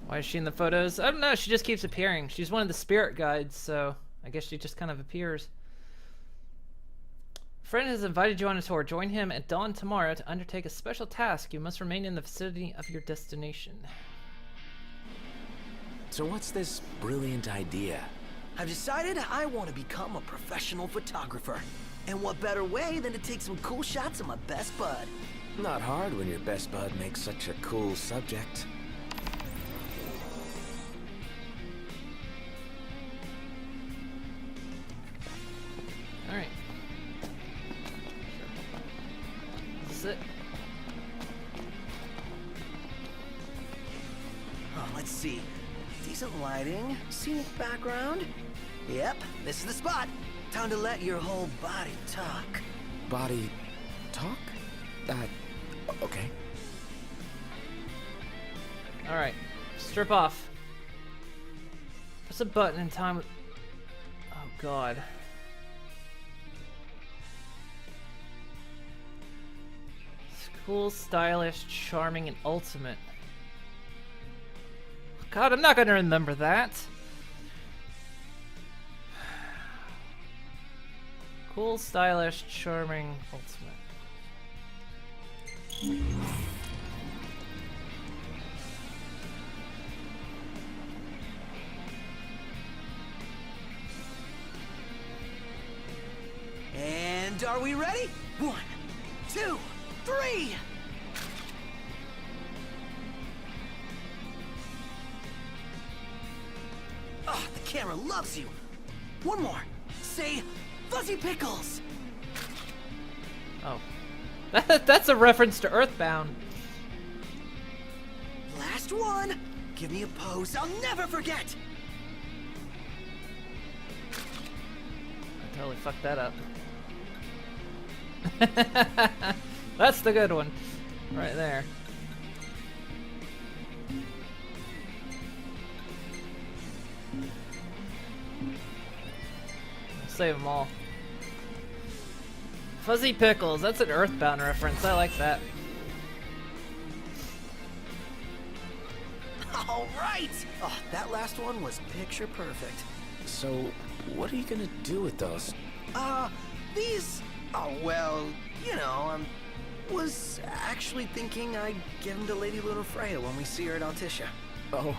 Why is she in the photos? I don't know, she just keeps appearing. She's one of the spirit guides, so I guess she just kind of appears. A friend has invited you on a tour. Join him at dawn tomorrow to undertake a special task. You must remain in the vicinity of your destination. So what's this brilliant idea? I've decided I want to become a professional photographer. And what better way than to take some cool shots of my best bud? Not hard when your best bud makes such a cool subject. Alright. This is it. Oh, let's see. Decent lighting, scenic background. Yep, this is the spot. Time to let your whole body talk. Body... talk? Okay. Alright. Strip off. Press a button in time with... Oh god. Cool, stylish, charming, and ultimate. God, I'm not gonna remember that. Cool, stylish, charming, ultimate. And are we ready? 1, 2, 3! Oh, the camera loves you. One more. Say, Fuzzy Pickles. Oh. That's a reference to Earthbound. Last one. Give me a pose I'll never forget. I totally fucked that up. That's the good one. Right there. Save them all. Fuzzy Pickles, that's an Earthbound reference. I like that. All right. Oh, that last one was picture perfect. So, what are you gonna do with those? These... Oh, well, you know, was actually thinking I'd give them to Lady Lunafreya when we see her at Altissia. Oh.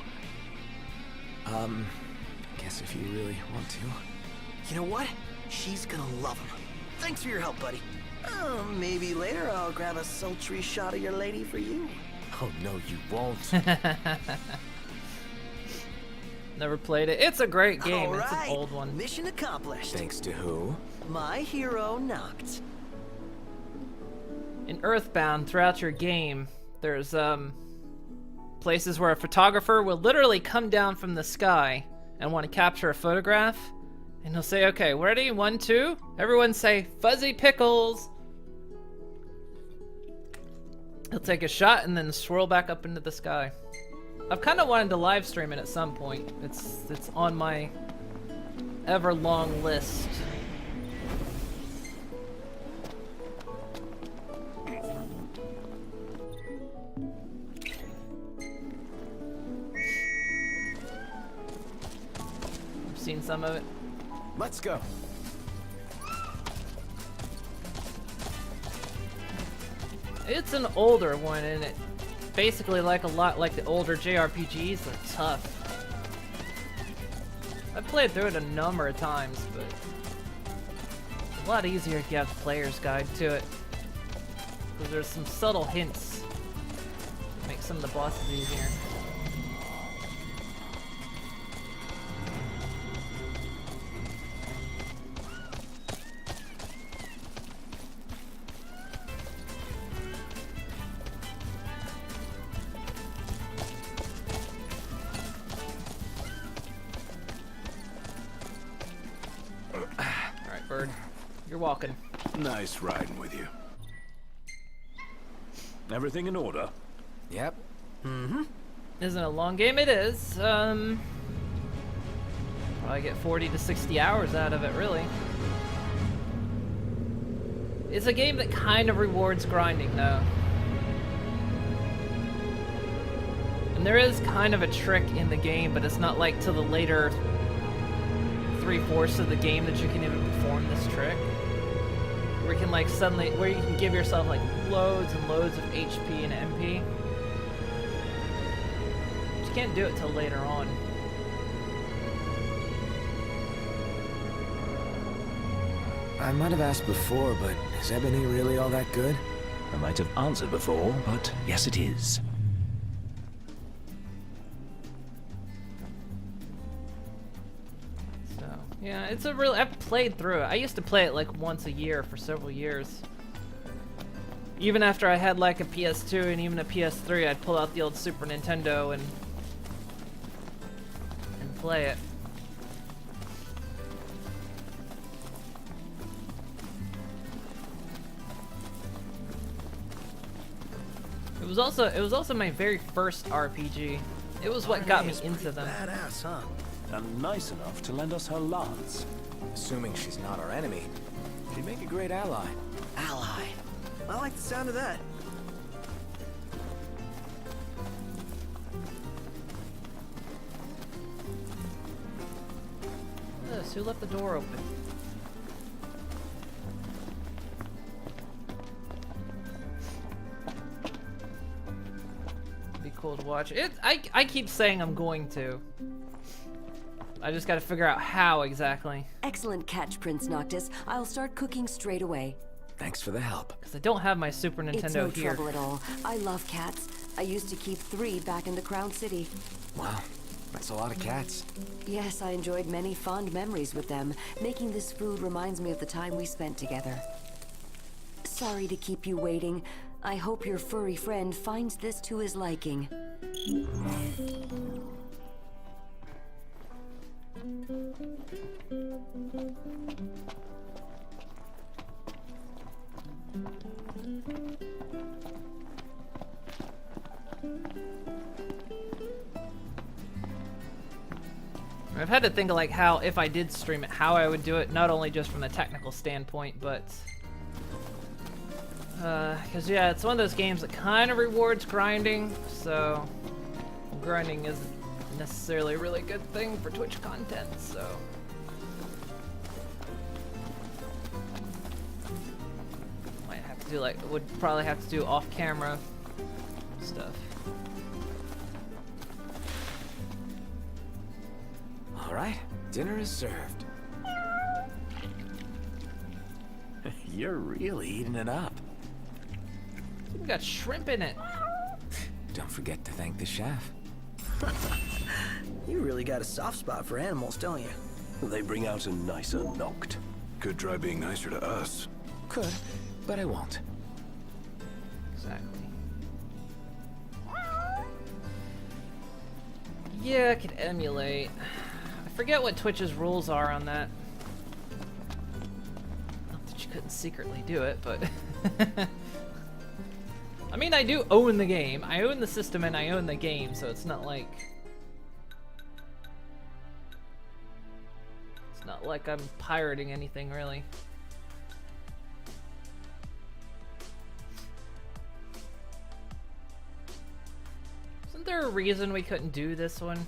Guess if you really want to. You know what? She's gonna love them. Thanks for your help, buddy. Maybe later I'll grab a sultry shot of your lady for you. Oh, no, you won't. Never played it. It's a great game. All right. It's an old one. Mission accomplished. Thanks to who? My hero knocked. In Earthbound, throughout your game, there's places where a photographer will literally come down from the sky and want to capture a photograph, and he'll say, "Okay, ready? 1, 2." Everyone say "Fuzzy Pickles." He'll take a shot and then swirl back up into the sky. I've kind of wanted to live stream it at some point. It's on my ever long list. I've seen some of it. Let's go. It's an older one, and it basically like a lot like the older JRPGs. They're tough. I've played through it a number of times, but it's a lot easier if you have the player's guide to it. Because there's some subtle hints that make some of the bosses easier. Alright, Bird. You're walking. Nice riding with you. Everything in order? Yep. Isn't a long game? It is. Probably get 40 to 60 hours out of it, really. It's a game that kind of rewards grinding, though. And And there is kind of a trick in the game, but it's not like to the later 3/4 of the game that you can even perform this trick. Where you can like suddenly, where you can give yourself like loads and loads of HP and MP. You can't do it till later on. I might have asked before, but is Ebony really all that good? I might have answered before, but yes, it is. So, yeah, it's a real. I've played through it. I used to play it like once a year for several years. Even after I had like a PS2 and even a PS3, I'd pull out the old Super Nintendo and play it. It was also my very first RPG. It was what got me into them. Badass, huh? And nice enough to lend us her lance. Assuming she's not our enemy, she'd make a great ally. Ally. I like the sound of that. Yes, who left the door open? Be cool to watch. I keep saying I'm going to. I just gotta figure out how exactly. Excellent catch, Prince Noctis. I'll start cooking straight away. Thanks for the help. Because I don't have my Super Nintendo It's no here. trouble at all. I love cats. I used to keep 3 back in the Crown City. Wow, that's a lot of cats. Yes, I enjoyed many fond memories with them. Making this food reminds me of the time we spent together. Sorry to keep you waiting. I hope your furry friend finds this to his liking. I've had to think of like how, if I did stream it, how I would do it, not only just from a technical standpoint, but because yeah, it's one of those games that kind of rewards grinding, so grinding isn't necessarily a really good thing for Twitch content, so might have to do like, would probably have to do off-camera stuff. All right, dinner is served. You're really eating it up. We got shrimp in it. Don't forget to thank the chef. You really got a soft spot for animals, don't you? They bring out a nicer Noct. Could try being nicer to us. Could, but I won't. Exactly. Yeah, I could emulate. I forget what Twitch's rules are on that. Not that you couldn't secretly do it, but I mean, I do own the game. I own the system and I own the game, so it's not like I'm pirating anything, really. Isn't there a reason we couldn't do this one?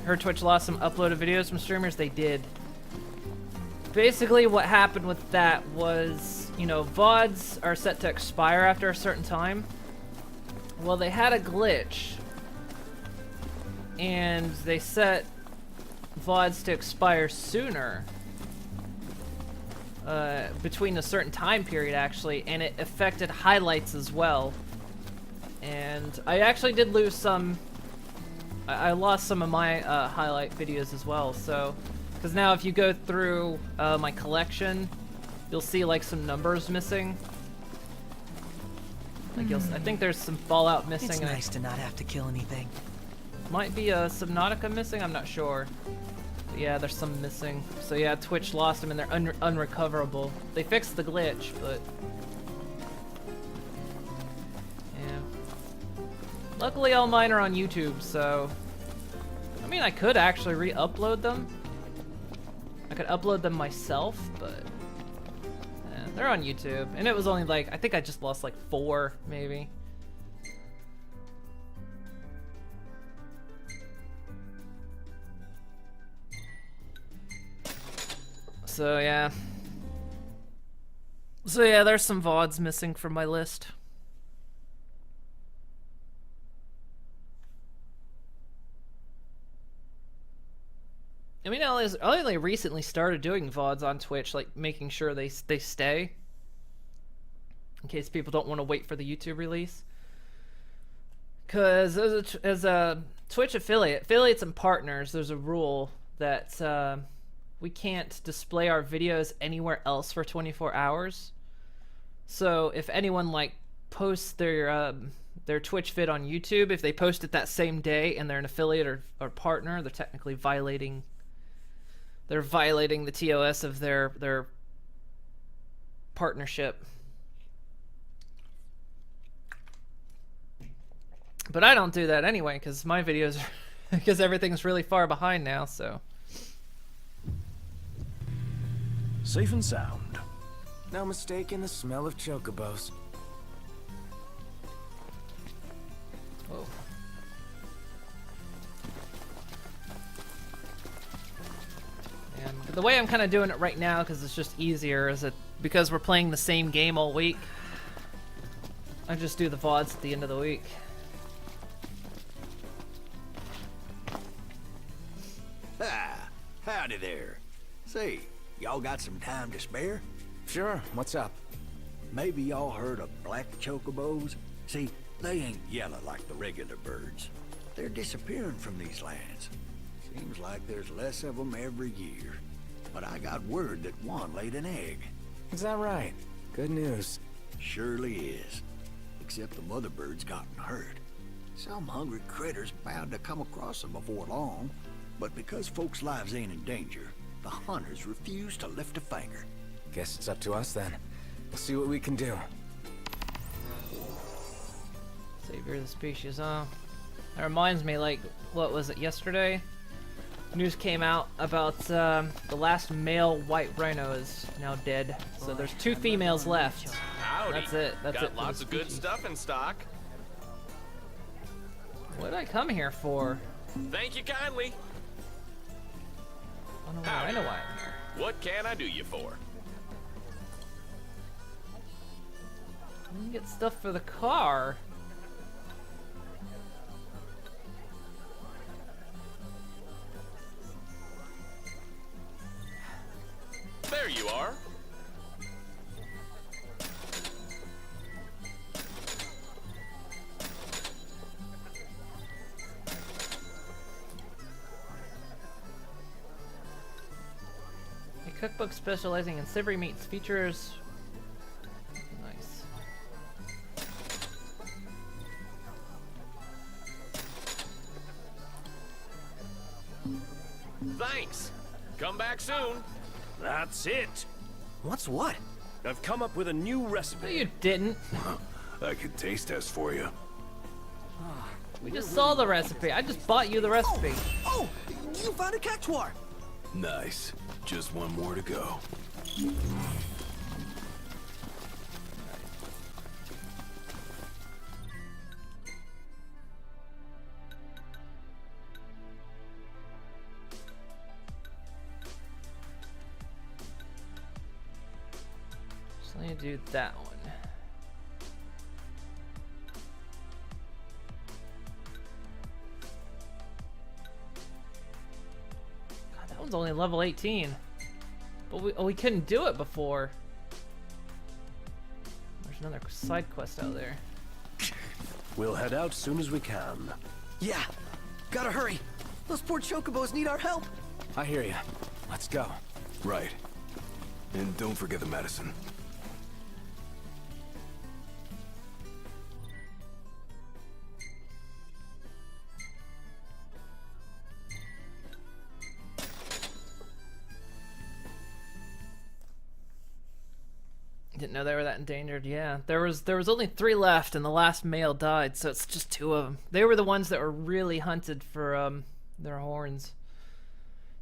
Heard Twitch lost some uploaded videos from streamers. They did. Basically, what happened with that was, you know, VODs are set to expire after a certain time. Well, they had a glitch, and they set VODs to expire sooner, between a certain time period, actually, and it affected highlights as well. And I actually did lose some. I lost some of my highlight videos as well, so because now if you go through my collection, you'll see like some numbers missing. Like I think there's some Fallout missing. It's nice to not have to kill anything. Might be a Subnautica missing. I'm not sure. But yeah, there's some missing. So yeah, Twitch lost them and they're unrecoverable. They fixed the glitch, but yeah. Luckily, all mine are on YouTube, so... I mean, I could actually re-upload them. I could upload them myself, but... yeah, they're on YouTube. And it was only like... I think I just lost like 4, maybe. So, yeah. So, yeah, there's some VODs missing from my list. I mean, I only recently started doing VODs on Twitch, like making sure they stay. In case people don't want to wait for the YouTube release. Because as a Twitch affiliates and partners, there's a rule that we can't display our videos anywhere else for 24 hours. So if anyone like posts their Twitch vid on YouTube, if they post it that same day and they're an affiliate or partner, they're technically violating the TOS of their partnership. But I don't do that anyway, because my videos because everything's really far behind now, so. Safe and sound. No mistaking the smell of chocobos. Whoa. And the way I'm kind of doing it right now, because it's just easier, is that because we're playing the same game all week, I just do the VODs at the end of the week. Ah, howdy there. Say, y'all got some time to spare? Sure, what's up? Maybe y'all heard of black chocobos? See, they ain't yellow like the regular birds. They're disappearing from these lands. Seems like there's less of them every year. But I got word that one laid an egg. Is that right? Good news. Surely is. Except the mother bird's gotten hurt. Some hungry critter's bound to come across them before long. But because folks' lives ain't in danger, the hunters refuse to lift a finger. Guess it's up to us then. We'll see what we can do. Savior of the species, huh? That reminds me, like, what was it, yesterday? News came out about the last male white rhino is now dead. So there's 2 females left. Howdy. That's it. That's Got it. for lots the of good species. stuff in stock. What did I come here for? Thank you kindly. I don't know Howdy. why I'm here. What can I do you for? I didn't get stuff for the car. There you are. A cookbook specializing in savory meats features. Nice. Thanks. Come back soon. That's it. What's what? I've come up with a new No, recipe. you didn't. I could taste test for you. We just saw the recipe. I just bought you the recipe. Oh! You found a cactuar! Nice. Just one more to go. So let me do that one. God, that one's only level 18. But we couldn't do it before. There's another side quest out there. We'll head out soon as we can. Yeah, gotta hurry. Those poor chocobos need our help. I hear you. Let's go. Right. And don't forget the medicine. Didn't know they were that endangered. Yeah, there was only 3 left, and the last male died, so it's just 2 of them. They were the ones that were really hunted for their horns,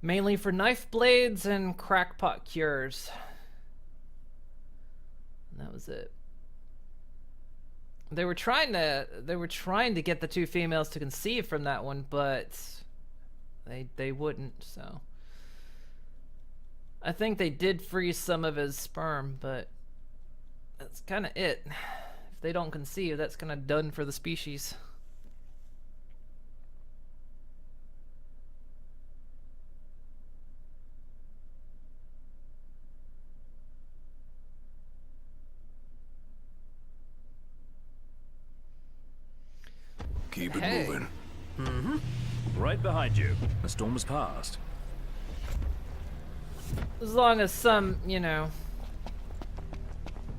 mainly for knife blades and crackpot cures. And that was it. They were trying to get the 2 females to conceive from that one, but they wouldn't. So I think they did freeze some of his sperm, but that's kind of it. If they don't conceive, that's kind of done for the species. Keep it Hey. moving. Right behind you. The storm has passed. As long as some, you know,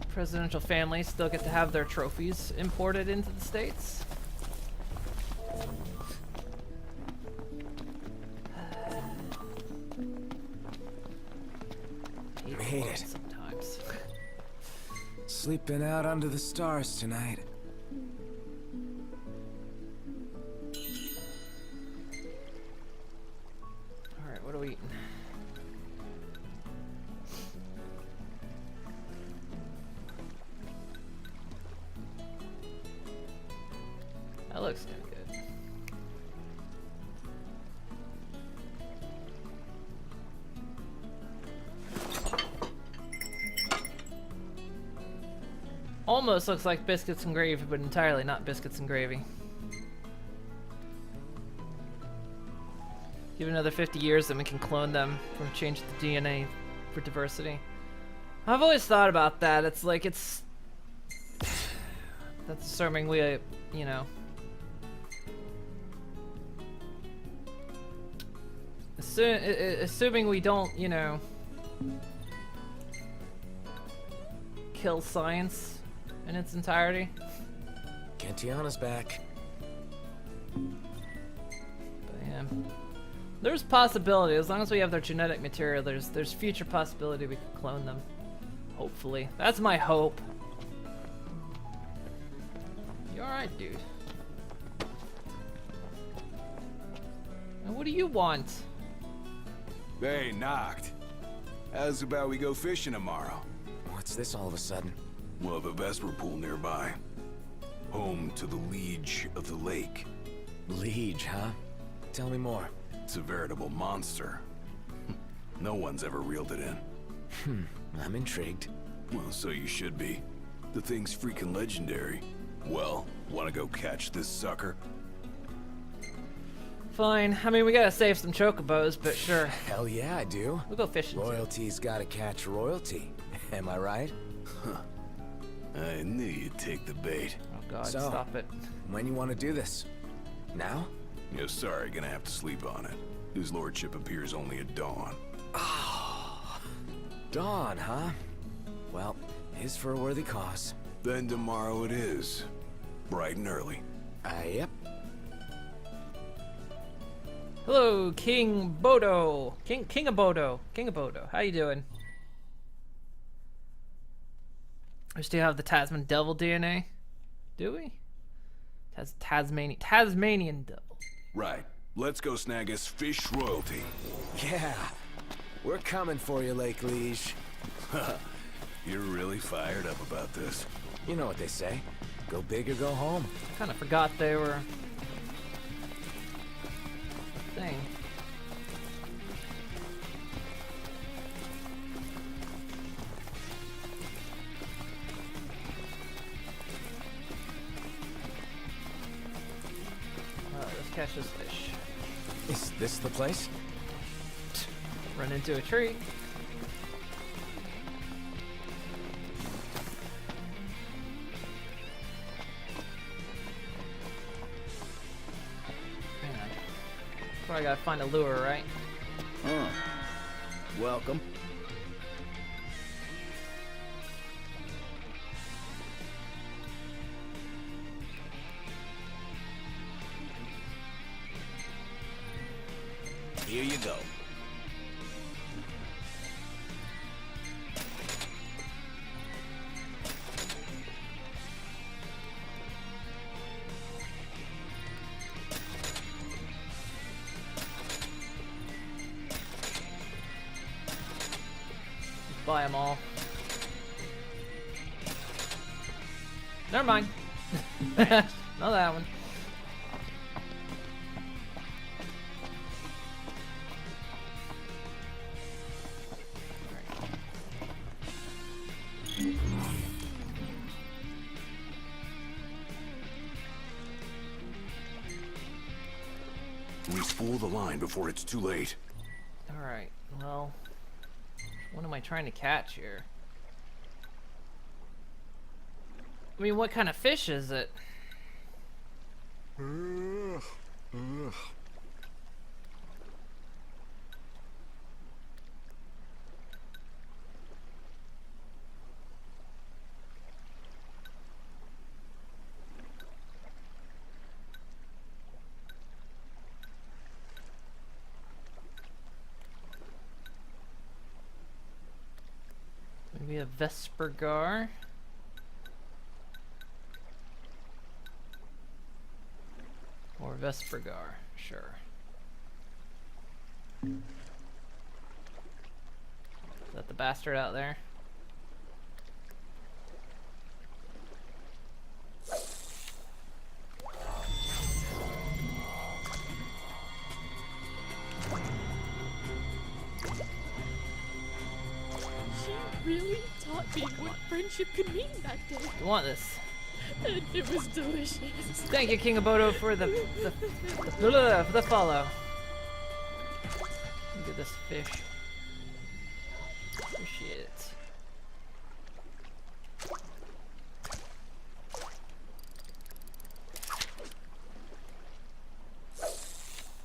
presidential families still get to have their trophies imported into the States. Made it. Sometimes. Sleeping out under the stars tonight. Alright, what are we eating? That looks kind of good. Almost looks like biscuits and gravy, but entirely not biscuits and gravy. Give it another 50 years, then we can clone them from change the DNA for diversity. I've always thought about that. It's like that's assuming we, you know, assuming we don't, you know, kill science in its entirety. Cantiana's back. But yeah, there's possibility as long as we have their genetic material. There's future possibility we can clone them. Hopefully, that's my hope. You all right, dude? And what do you want? Hey, knocked. How's about we go fishing tomorrow? What's this all of a sudden? We'll have a Vesper pool nearby. Home to the Liege of the Lake. Liege, huh? Tell me more. It's a veritable monster. No one's ever reeled it in. I'm intrigued. Well, so you should be. The thing's freaking legendary. Well, wanna go catch this sucker? Fine. I mean, we gotta save some chocobos, but sure. Hell yeah, I do. We'll go fishing. too. Royalty's gotta catch royalty. Am I right? I knew you'd take the bait. Oh God, So- stop it. When you want to do this? Now? Yeah, sorry, gonna have to sleep on it. His lordship appears only at dawn. Dawn, huh? Well, is for a worthy cause. Then tomorrow it is. Bright and early. Yep. Hello, King Bodo. King of Bodo. King of Bodo. How you doing? We still have the Tasman Devil DNA. Do we? Tasmanian Devil. Right. Let's go snag us fish royalty. Yeah. We're coming for you, Lake Liege. You're really fired up about this. You know what they say. Go big or go home. Kind of forgot they were a thing. Let's catch this fish. Is this the place? Run into a tree. Man, probably gotta find a lure, right? Huh. Welcome. Here you go. buy them all. Never mind. Not that one. We spool the line before it's too late. Alright, well, what am I trying to catch here? I mean, what kind of fish is it? Maybe a Vespergar? Or Vespergar, sure. Is that the bastard out there? She really taught me what friendship could mean that day, You want this? and it was delicious. Thank you, King Aboto, for the follow. Look at this fish. Appreciate it.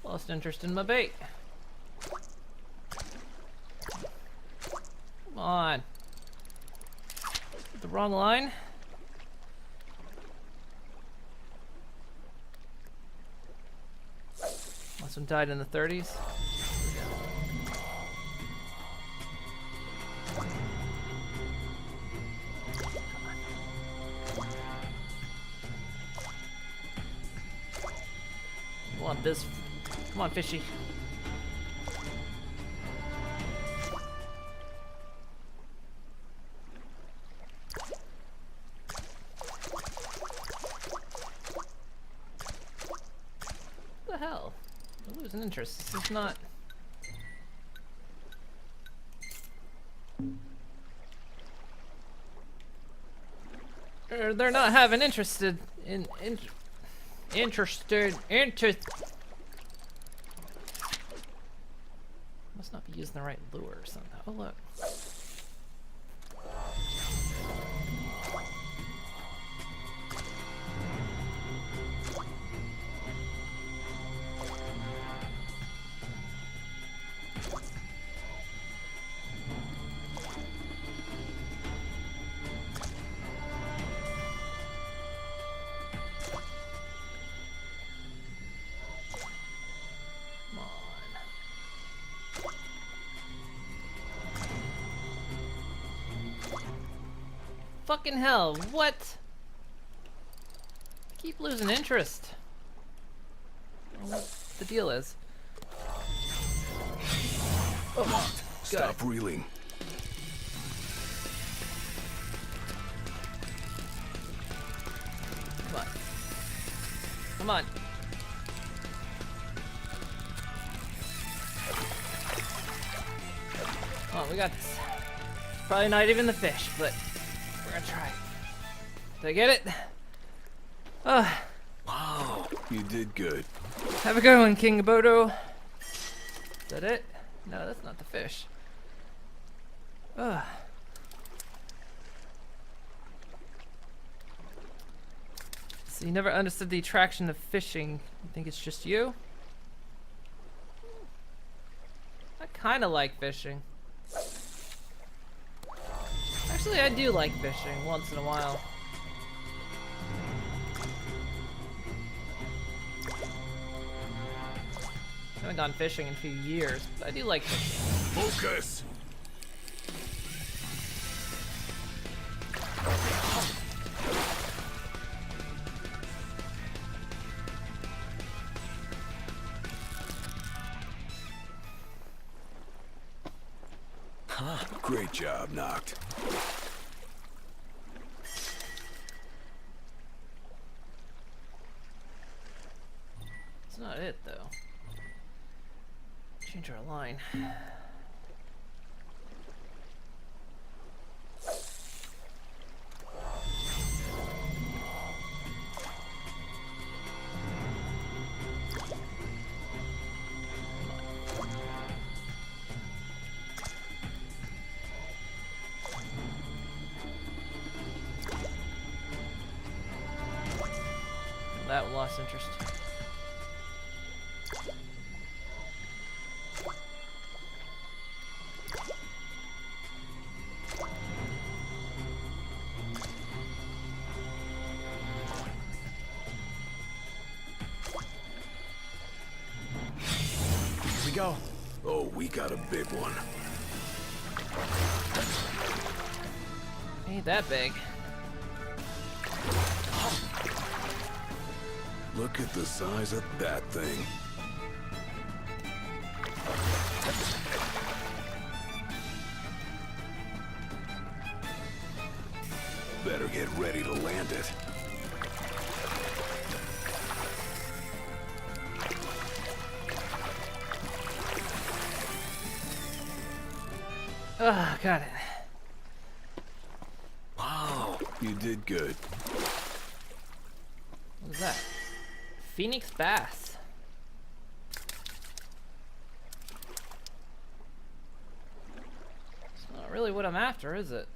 Lost interest in my bait. Come on. The wrong line. Last one died in the 30s. I want this. Come on, fishy. What the hell? I'm losing interest. This is not. They're not having interested in interested. Must not be using the right lure or something. Oh look. Fucking hell, what? I keep losing interest. I don't know what the deal is. Oh, Stop reeling. come on. Come on. Oh, we got this. Probably not even the fish, but we're gonna try. Did I get it? Oh, Wow, you did good. have a good one, King Aboto. Is that it? No, that's not the fish. Ugh. So you never understood the attraction of fishing. You think it's just you? I kinda like fishing. Actually, I do like fishing once in a while. I haven't gone fishing in a few years, but I do like fishing. Focus! Great job, Noct. It's not it, though. Change our line. That one lost interest. Here we go. Oh, we got a big one. Ain't that big. Look at the size of that thing. Better get ready to land it. Ugh, got it. Wow, you did good. What was that? Phoenix bass. It's not really what I'm after, is it?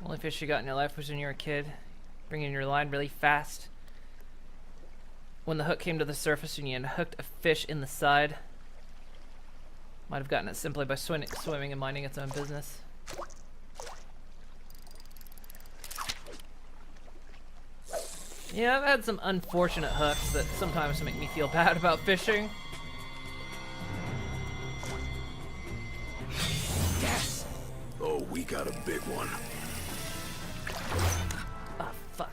Only fish you got in your life was when you were a kid, bringing your line really fast. When the hook came to the surface and you had hooked a fish in the side. Might have gotten it simply by swimming and minding its own business. Yeah, I've had some unfortunate hooks that sometimes make me feel bad about fishing. Yes! Oh, we got a big one. Oh, fuck.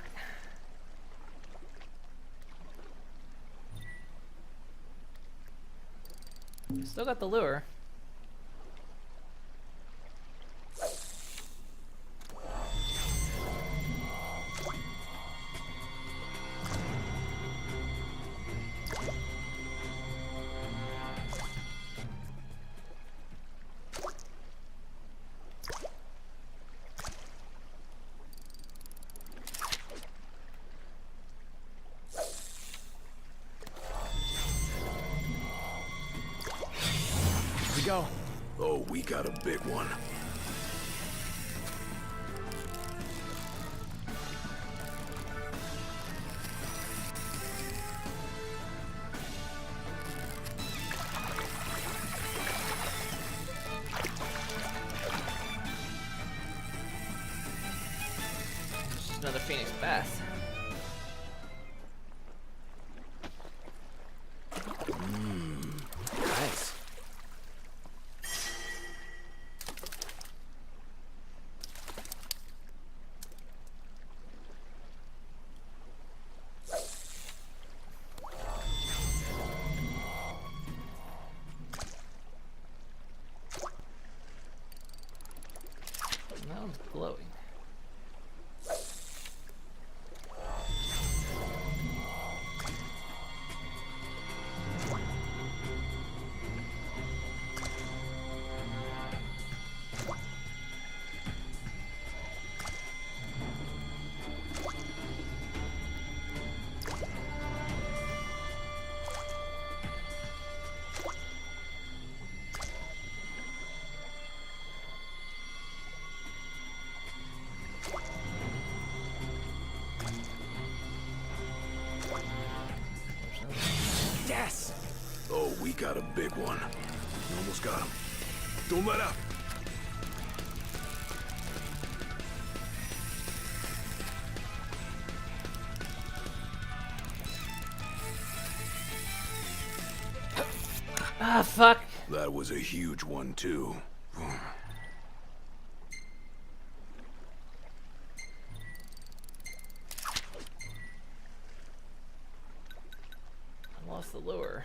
Still got the lure. Here we go. Oh, we got a big one. Just another Phoenix bass. Nice. That one's glowing. got a big one. You almost got him. Don't let up. Ah, fuck. That was a huge one, too. I lost the lure.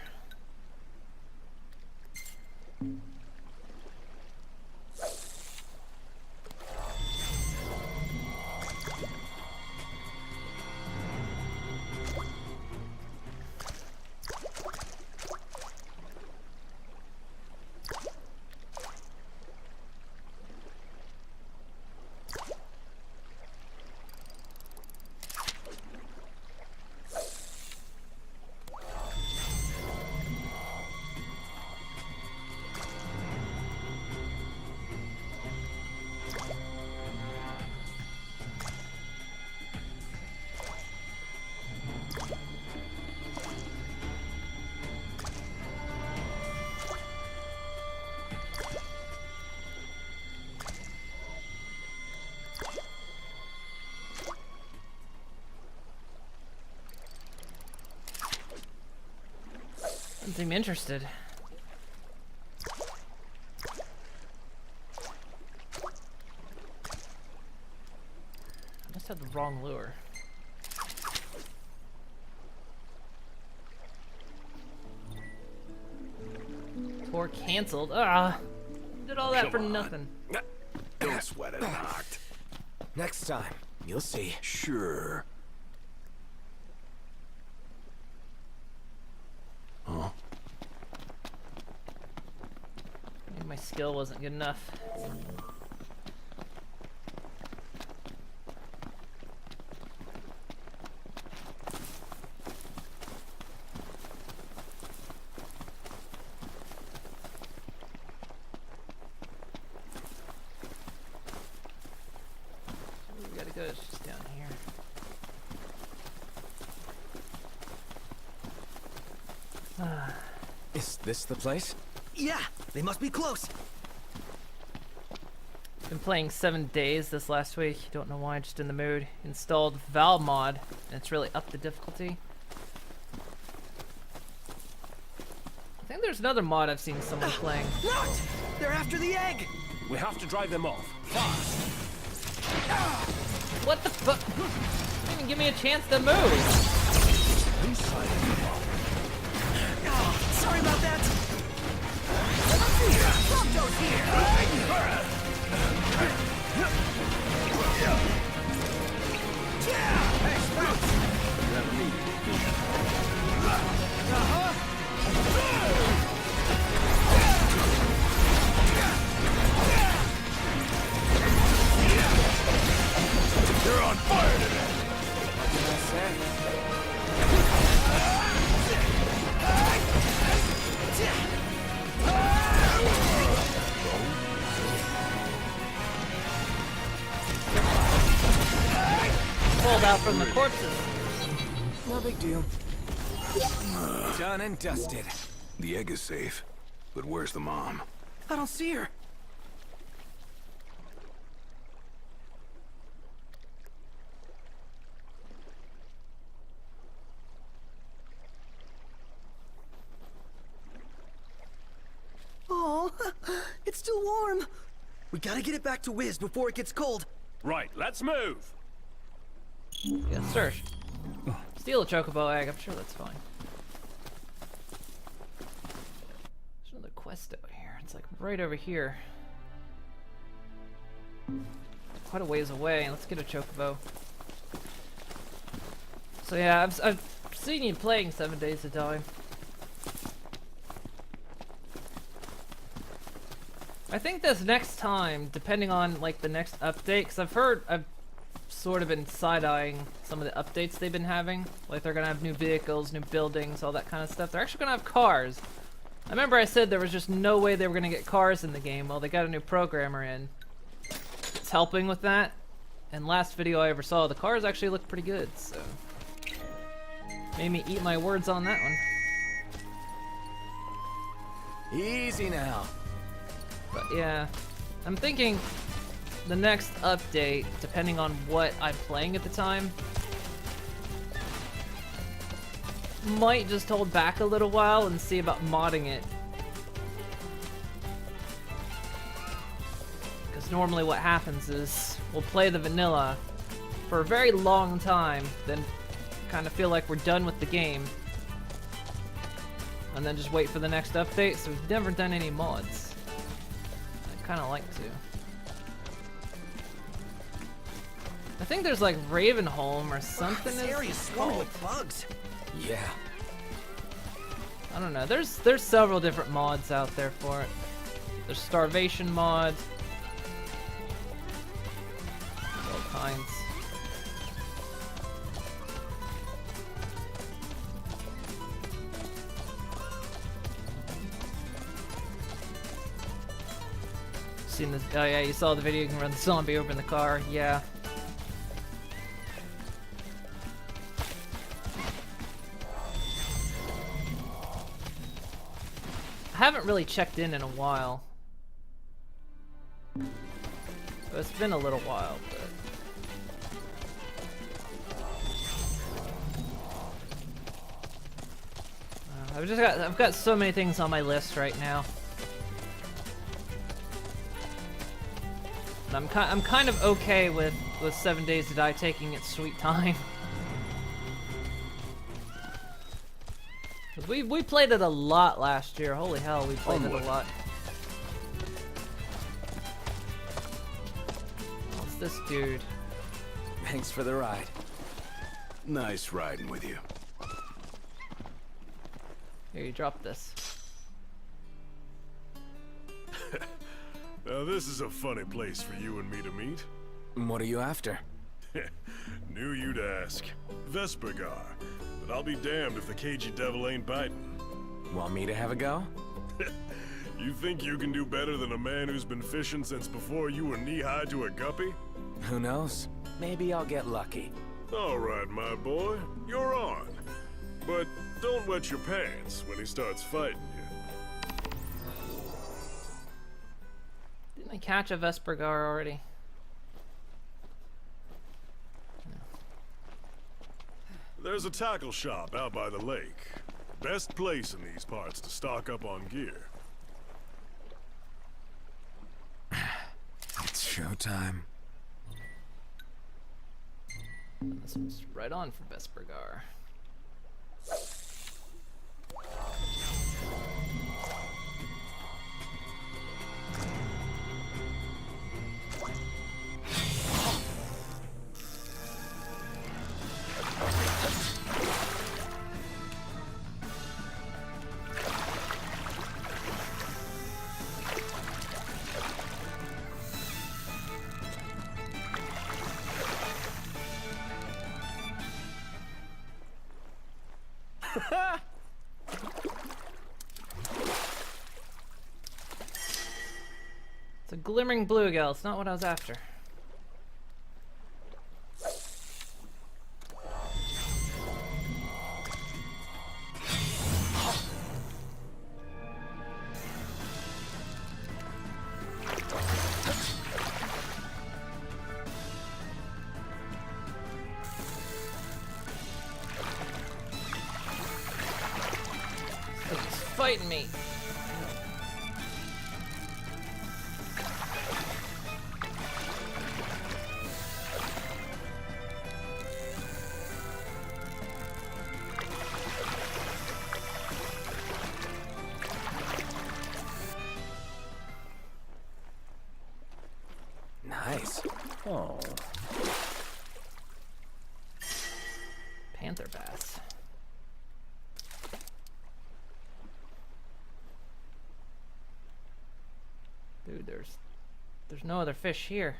Doesn't seem interested. I must have the wrong lure. Tour canceled. Ah, did all that Come for on. nothing. Don't sweat it, Noct. Next time, you'll see. Sure. Huh? Maybe my skill wasn't good enough. We gotta go just down here. Is this the place? Yeah, they must be close. Been playing 7 days this last week. Don't know why, just in the mood. Installed Val mod, and it's really upped the difficulty. I think there's another mod I've seen someone playing. Locked! They're after the egg! We have to drive them off. Fast! What the fuck? Didn't even give me a chance to move. Oh, sorry about that. Prompto's here! You're on fire today. What can I say? Pulled out from the corpses. No big deal. Done and dusted. The egg is safe, but where's the mom? I don't see her. Oh, it's still warm. We gotta get it back to Wiz before it gets cold. Right, let's move. Yes, sir. Steal a chocobo egg. I'm sure that's fine. There's another quest out here. It's like right over here. Quite a ways away. Let's get a chocobo. So yeah, I've seen you playing 7 Days to Die. I think this next time, depending on like the next update, because I've sort of been side-eyeing some of the updates they've been having. Like they're gonna have new vehicles, new buildings, all that kind of stuff. They're actually gonna have cars. I remember I said there was just no way they were gonna get cars in the game. Well, they got a new programmer in. It's helping with that. And last video I ever saw, the cars actually look pretty good, so made me eat my words on that one. Easy now. But yeah, I'm thinking the next update, depending on what I'm playing at the time, might just hold back a little while and see about modding it. Because normally what happens is we'll play the vanilla for a very long time, then kind of feel like we're done with the game, and then just wait for the next update. So we've never done any mods. I kind of like to. I think there's like Ravenholm or something. This area's swarming with bugs. Yeah. I don't know. There's several different mods out there for it. There's starvation mods. All kinds. Seen this? Oh yeah, you saw the video. You can run the zombie over in the car. Yeah. I haven't really checked in a while. But it's been a little while, but I've got so many things on my list right now. And I'm kind of okay with 7 Days to Die taking its sweet time. We played it a lot last year. Holy hell, we played it a lot. What's this dude? Thanks for the ride. Nice riding with you. Here, you drop this. Now this is a funny place for you and me to meet. What are you after? Knew you'd ask. Vespergar. But I'll be damned if the cagey devil ain't biting. Want me to have a go? You think you can do better than a man who's been fishing since before you were knee-high to a guppy? Who knows? Maybe I'll get lucky. All right, my boy. You're on. But don't wet your pants when he starts fighting you. Didn't I catch a Vespergar already? There's a tackle shop out by the lake. Best place in these parts to stock up on gear. It's showtime. This one's right on for Vespergar. It's a glimmering bluegill. It's not what I was after. It's fighting me. Nice. Oh. Panther bass. Dude, there's no other fish here.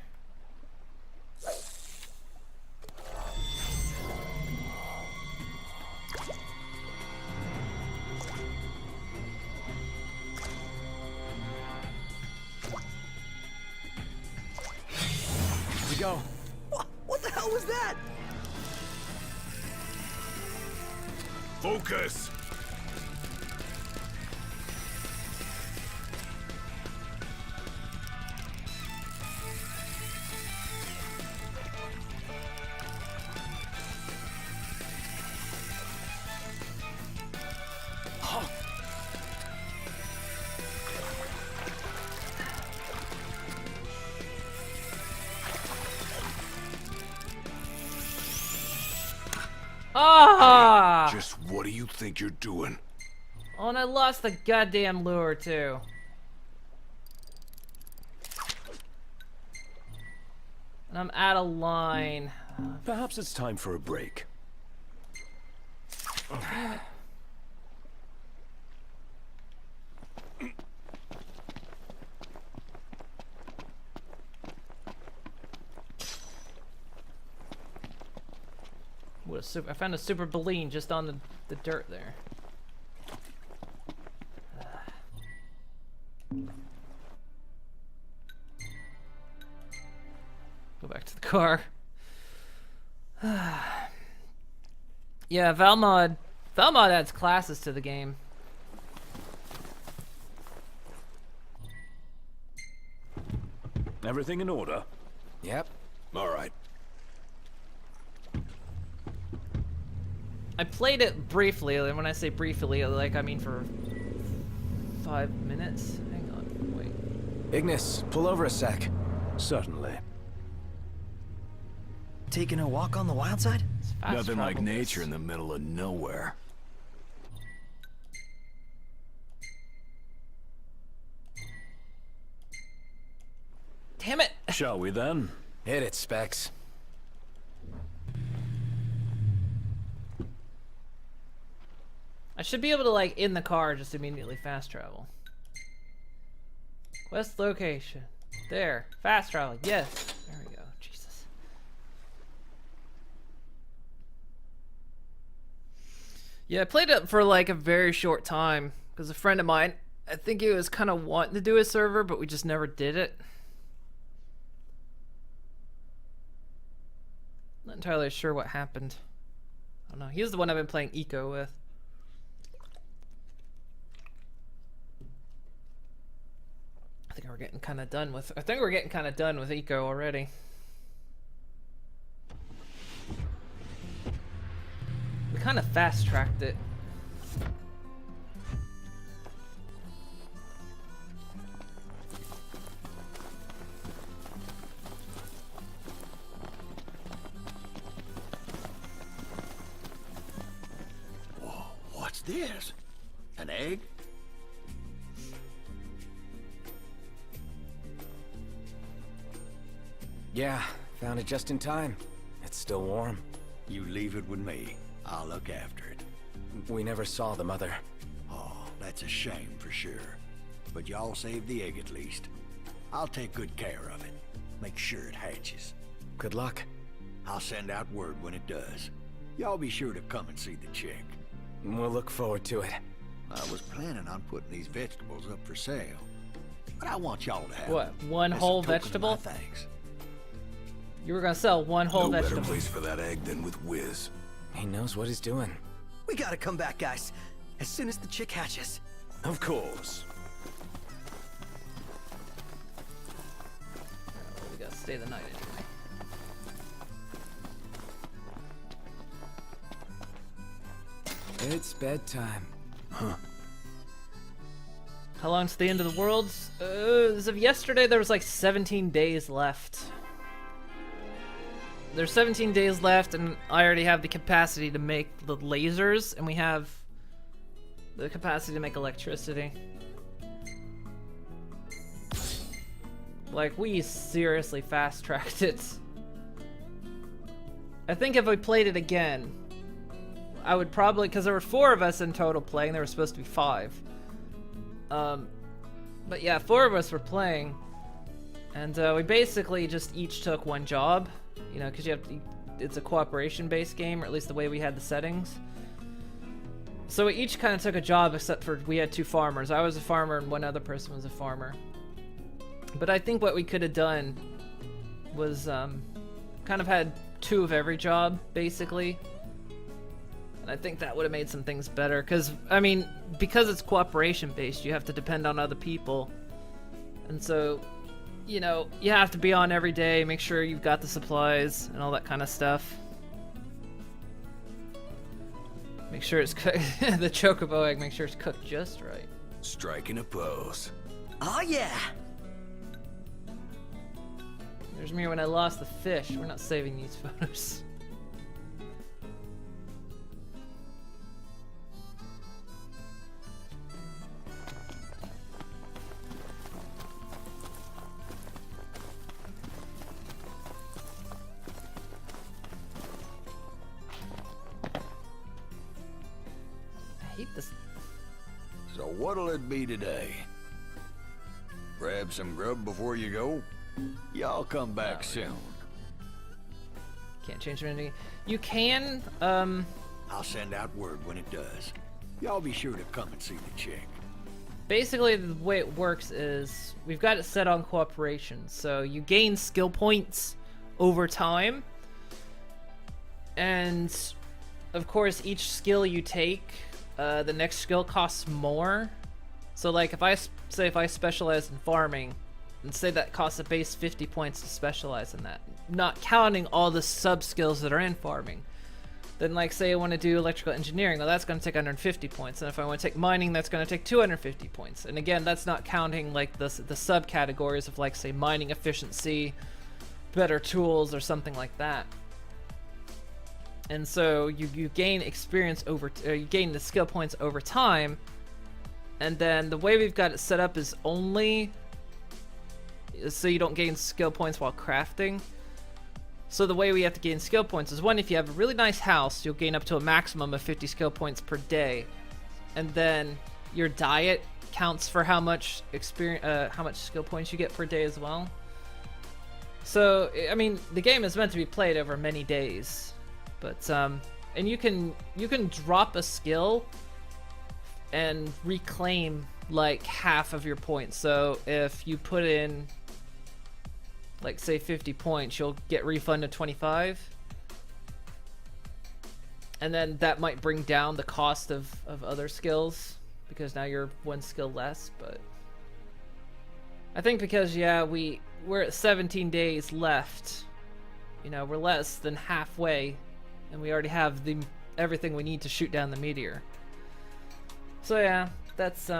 Here we go. What the hell was that? Focus! Ah! Just what do you think you're doing? Oh, and I lost the goddamn lure, too. And I'm out of line. Perhaps it's time for a break. What a super, I found a super baleen just on the dirt there. Go back to the car. Yeah, Valmod adds classes to the game. Everything in order? Yep. All right. I played it briefly, and when I say briefly, like I mean for 5 minutes. Hang on, wait. Ignis, pull over a sec. Certainly. Taking a walk on the wild side? It's fast Nothing like travel. nature in the middle of nowhere. Damn it! Shall we then? Hit it, Specs. I should be able to, like, in the car, just immediately fast travel. Quest location. There. Fast travel. Yes. There we go. Jesus. Yeah, I played it for, like, a very short time. Because a friend of mine, I think he was kind of wanting to do a server, but we just never did it. Not entirely sure what happened. I don't know. He was the one I've been playing Eco with. I think we're getting kind of done with Eco already. We kind of fast-tracked it. Whoa, what's this? An egg? Yeah, found it just in time. It's still warm. You leave it with me. I'll look after it. We never saw the mother. Oh, that's a shame for sure. But y'all saved the egg at least. I'll take good care of it. Make sure it hatches. Good luck. I'll send out word when it does. Y'all be sure to come and see the chick. We'll look forward to it. I was planning on putting these vegetables up for sale. But I want y'all to have What, them one as a whole token of vegetable? my thanks. You were gonna sell one whole No vegetable. better place for that egg than with Wiz. He knows what he's doing. We gotta come back, guys. As soon as the chick hatches. Of course. Well, we gotta stay the night anyway. It's bedtime. How long's the end of the world? As of yesterday, there was like 17 days left. There's 17 days left, and I already have the capacity to make the lasers, and we have the capacity to make electricity. Like, we seriously fast-tracked it. I think if we played it again, I would probably, because there were 4 of us in total playing, there were supposed to be 5. But yeah, 4 of us were playing, and we basically just each took one job, you know, because you have to, it's a cooperation-based game, or at least the way we had the settings. So we each kind of took a job, except for we had 2 farmers. I was a farmer, and one other person was a farmer. But I think what we could have done was kind of had 2 of every job, basically. And I think that would have made some things better, because, I mean, because it's cooperation-based, you have to depend on other people. And so, you know, you have to be on every day, make sure you've got the supplies, and all that kind of stuff. Make sure it's cooked, the chocobo egg, make sure it's cooked just right. Striking a pose. Oh yeah! There's me when I lost the fish. We're not saving these photos. This. So what'll it be today? Grab some grub before you go? Y'all come back soon. Can't change anything. You can, I'll send out word when it does. Y'all be sure to come and see the chick. basically the way it works is we've got it set on cooperation. So you gain skill points over time. And of course, each skill you take, the next skill costs more. So like if I specialize in farming, and say that costs a base 50 points to specialize in that, not counting all the sub skills that are in farming. Then like say I want to do electrical engineering, well that's going to take 150 points, and if I want to take mining, that's going to take 250 points. And again, that's not counting like the subcategories of like say mining efficiency, better tools, or something like that. And so you gain experience you gain the skill points over time. And then the way we've got it set up is only so you don't gain skill points while crafting. So the way we have to gain skill points is, one, if you have a really nice house, you'll gain up to a maximum of 50 skill points per day. And then your diet counts for how much skill points you get per day as well. So, I mean, the game is meant to be played over many days. But, and you can drop a skill and reclaim like half of your points. So if you put in like say 50 points, you'll get refunded 25, and then that might bring down the cost of other skills because now you're one skill less. But I think because we're at 17 days left, you know, we're less than halfway, and we already have everything we need to shoot down the meteor. So yeah, that's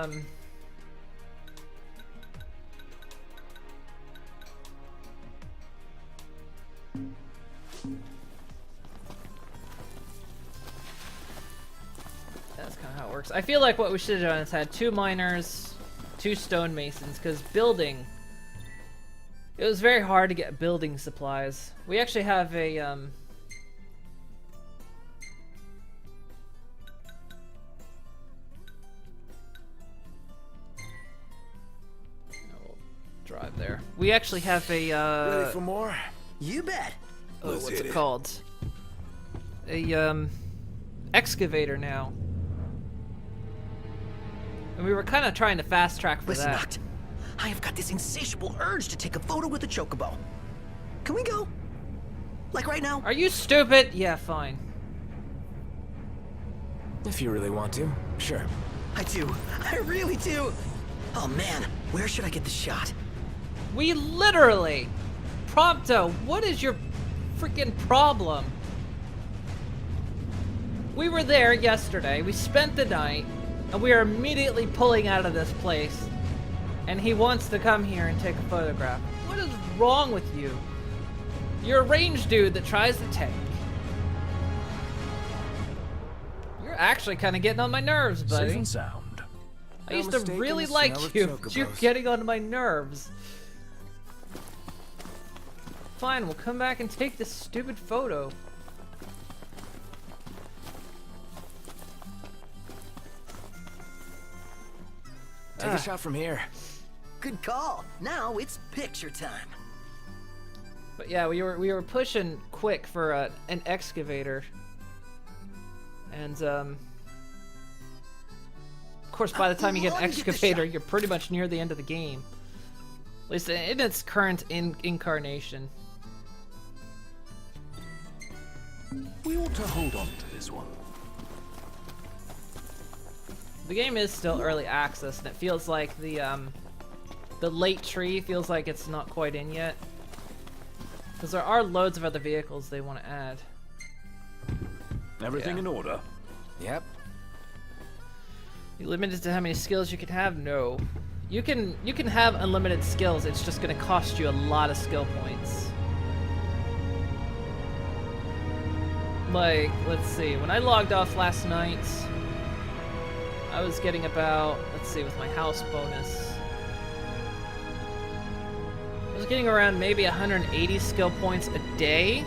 that's kind of how it works. I feel like what we should have done is had 2 miners, 2 stonemasons, because building, it was very hard to get building supplies. We actually have a I'll drive there. We actually have a Ready for more? You bet. oh, Let's what's hit it it. called? A excavator now. And we were kind of trying to fast track for Listen, that. Noct. I have got this insatiable urge to take a photo with a chocobo. Can we go? Like right now? Are you stupid? Yeah, fine. If you really want to, sure. I do. I really do. Oh man, where should I get the shot? We literally... Prompto, what is your freaking problem? We were there yesterday, we spent the night, and we are immediately pulling out of this place. And he wants to come here and take a photograph. What is wrong with you? You're a ranged dude that tries to tank. You're actually kind of getting on my nerves, buddy. Safe and sound. I No used to mistaking really the like smell of you, but you're chocobos. getting on my nerves. Fine, we'll come back and take this stupid photo. Take a shot from here. Good call. Now it's picture time. But yeah, we were pushing quick for an excavator, and of course, by the time you get an Let me get this excavator, shot. you're pretty much near the end of the game, at least in its current incarnation. We ought to hold on to this one. The game is still early access, and it feels like the late tree feels like it's not quite in yet. Because there are loads of other vehicles they want to add. Everything Yeah. in order? Yep. You limited to how many skills you can have? No. You can have unlimited skills, it's just gonna cost you a lot of skill points. Like, let's see, when I logged off last night, I was getting about, let's see, with my house bonus, I was getting around maybe 180 skill points a day,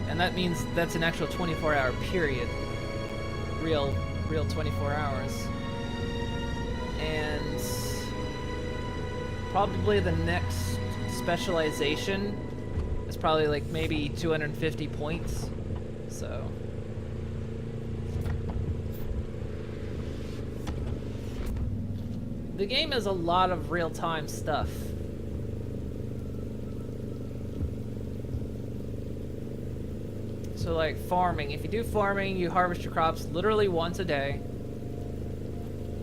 and that means that's an actual 24-hour period. Real real 24 hours. And probably the next specialization is probably like maybe 250 points. So the game has a lot of real-time stuff. So like farming, if you do farming, you harvest your crops literally once a day.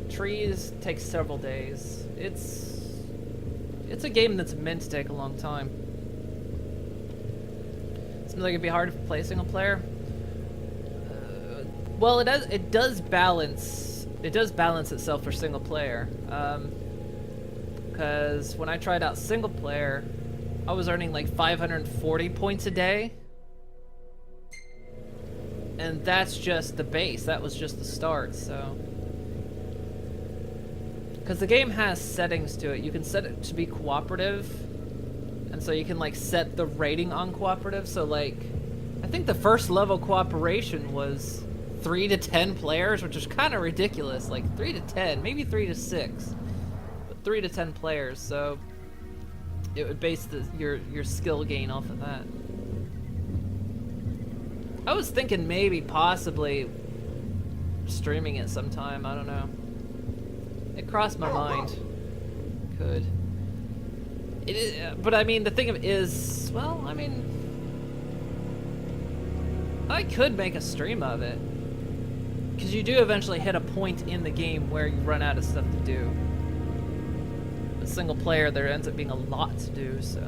Trees take several days. It's a game that's meant to take a long time. Seems like it'd be hard to play single player. Well, it does balance itself for single player. Because when I tried out single player, I was earning like 540 points a day. And that's just the base. That was just the start, so. Because the game has settings to it. You can set it to be cooperative. And so you can like set the rating on cooperative. So like, I think the first level cooperation was 3 to 10 players, which is kind of ridiculous. Like 3 to 10, maybe 3 to 6. But 3 to 10 players, so it would base your skill gain off of that. I was thinking maybe possibly streaming it sometime, I don't know. It crossed my mind. Could. It is, but I mean, the thing of it is, well, I mean, I could make a stream of it. Because you do eventually hit a point in the game where you run out of stuff to do. With single player, there ends up being a lot to do, so.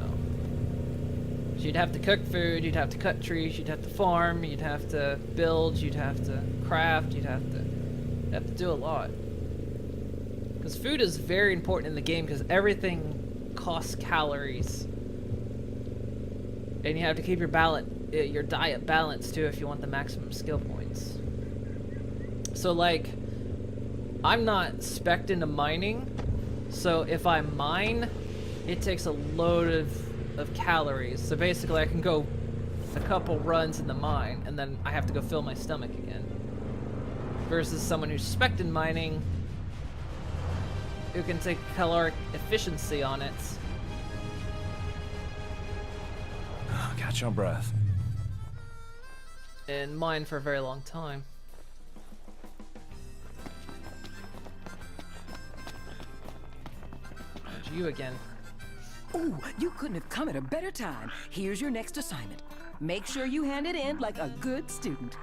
You'd have to cook food, you'd have to cut trees, you'd have to farm, you'd have to build, you'd have to craft, you'd have to do a lot. Because food is very important in the game because everything costs calories. And you have to keep your diet balanced too if you want the maximum skill points. So like, I'm not spec'd into mining, so if I mine, it takes a load of calories. So basically I can go a couple runs in the mine and then I have to go fill my stomach again. Versus someone who's spec'd in mining who can take caloric efficiency on it. Catch your breath. And mine for a very long time. There's you again. Ooh, you couldn't have come at a better time. Here's your next assignment. Make sure you hand it in like a good student.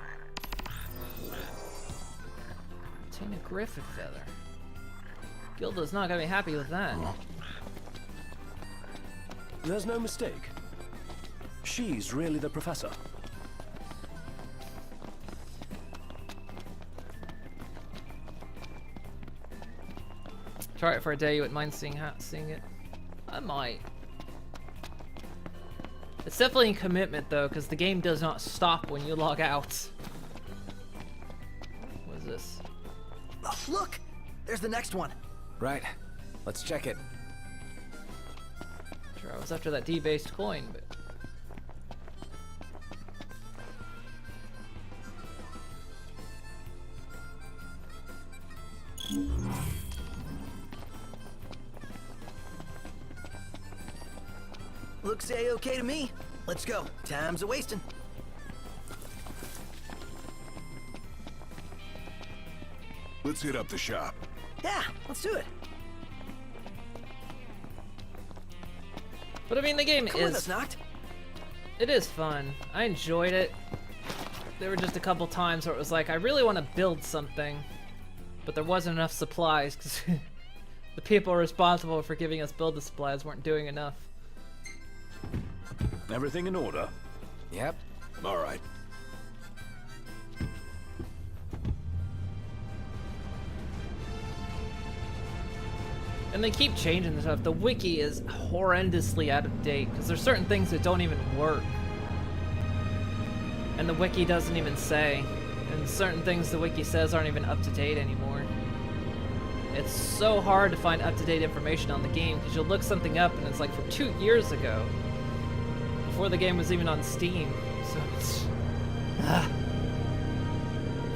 Tina Griffith feather. Gilda's not gonna be happy with that. There's no mistake. She's really the professor. Try it for a day. You wouldn't mind seeing it. I might. It's definitely a commitment though, because the game does not stop when you log out. What is this? Oh, look! There's the next one. Right. Let's check it. Sure, I was after that D-based coin, but. Looks A-okay to me. Let's go. Time's a-wasting. Let's hit up the shop. Yeah, let's do it. But I mean, the game Come with us, Noct. It is fun. I enjoyed it. There were just a couple times where it was like, I really want to build something, but there wasn't enough supplies because the people responsible for giving us build the supplies weren't doing enough. Everything in order? Yep. All right. And they keep changing the stuff. The wiki is horrendously out of date because there's certain things that don't even work. And the wiki doesn't even say. And certain things the wiki says aren't even up to date anymore. It's so hard to find up-to-date information on the game because you'll look something up and it's like from 2 years ago. Before the game was even on Steam. So it's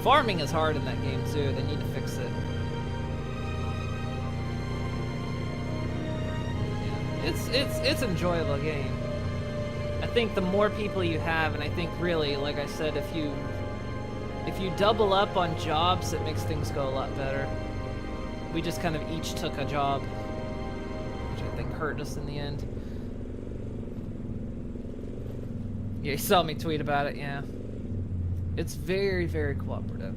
Farming is hard in that game too. They need to fix it. Yeah. It's enjoyable game. I think the more people you have, and I think really, like I said, if you double up on jobs, it makes things go a lot better. We just kind of each took a job, which I think hurt us in the end. Yeah, you saw me tweet about it, yeah. It's very, very cooperative.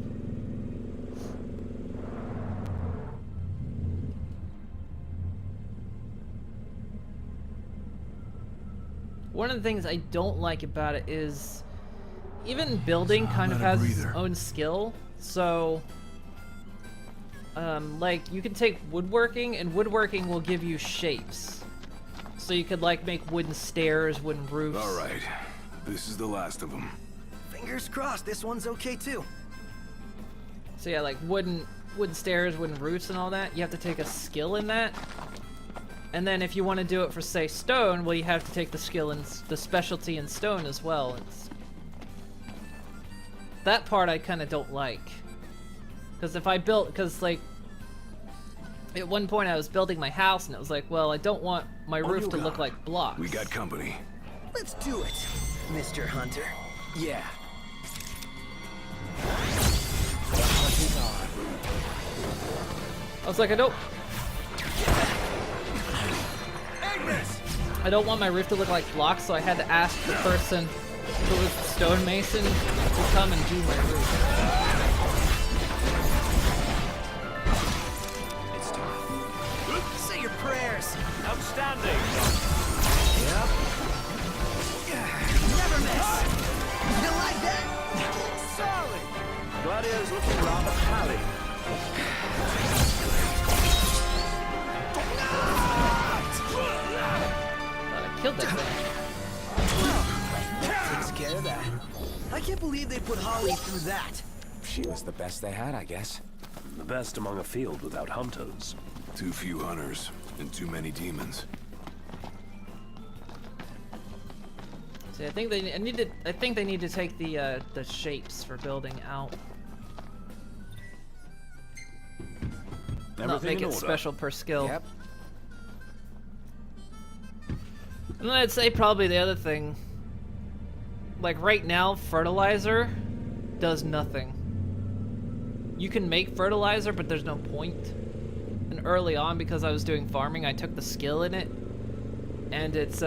One of the things I don't like about it is even building kind of has its own skill. So, like, you can take woodworking, and woodworking will give you shapes. So you could, like, make wooden stairs, wooden roofs. All right, this is the last of them. Fingers crossed, this one's okay too. So yeah, like wooden stairs, wooden roofs, and all that. You have to take a skill in that. And then if you want to do it for, say, stone, well, you have to take the skill in the specialty in stone as well. That part I kind of don't like. Because if I built, because like, at one point I was building my house and it was like, well, I don't want my roof to look like blocks. We got company. Let's do it, Mr. Hunter. Yeah. I was like, I don't want my roof to look like blocks, so I had to ask the person who was the stonemason to come and do my roof. It's time. Say your prayers. Outstanding. Yep. Never miss. You like that? Solid. Gladio's looking rather pally. Killed that thing. Takes care of that. I can't believe they put Holly through that. She was the best they had, I guess. The best among a field without hunters. Too few hunters and too many demons. See, I think they need to take the shapes for building out. Not make it special per skill. Yep. And then I'd say probably the other thing, like right now, fertilizer does nothing. You can make fertilizer, but there's no point. And early on, because I was doing farming, I took the skill in it, and it's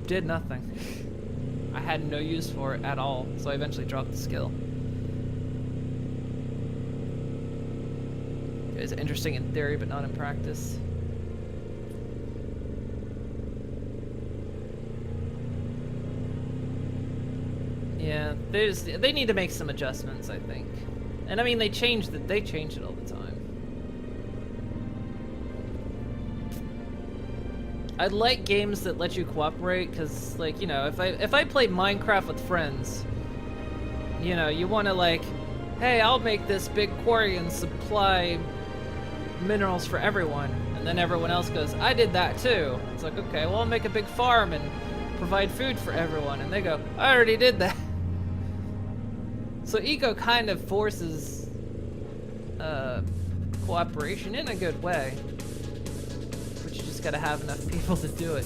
did nothing. I had no use for it at all, so I eventually dropped the skill. It's interesting in theory, but not in practice. Yeah, they need to make some adjustments, I think. And I mean, they change it all the time. I like games that let you cooperate, because, like, you know, if I play Minecraft with friends, you know, you want to, like, hey, I'll make this big quarry and supply minerals for everyone. And then everyone else goes, I did that too. It's like, okay, well, I'll make a big farm and provide food for everyone. And they go, I already did that. So eco kind of forces cooperation in a good way. But you just gotta have enough people to do it.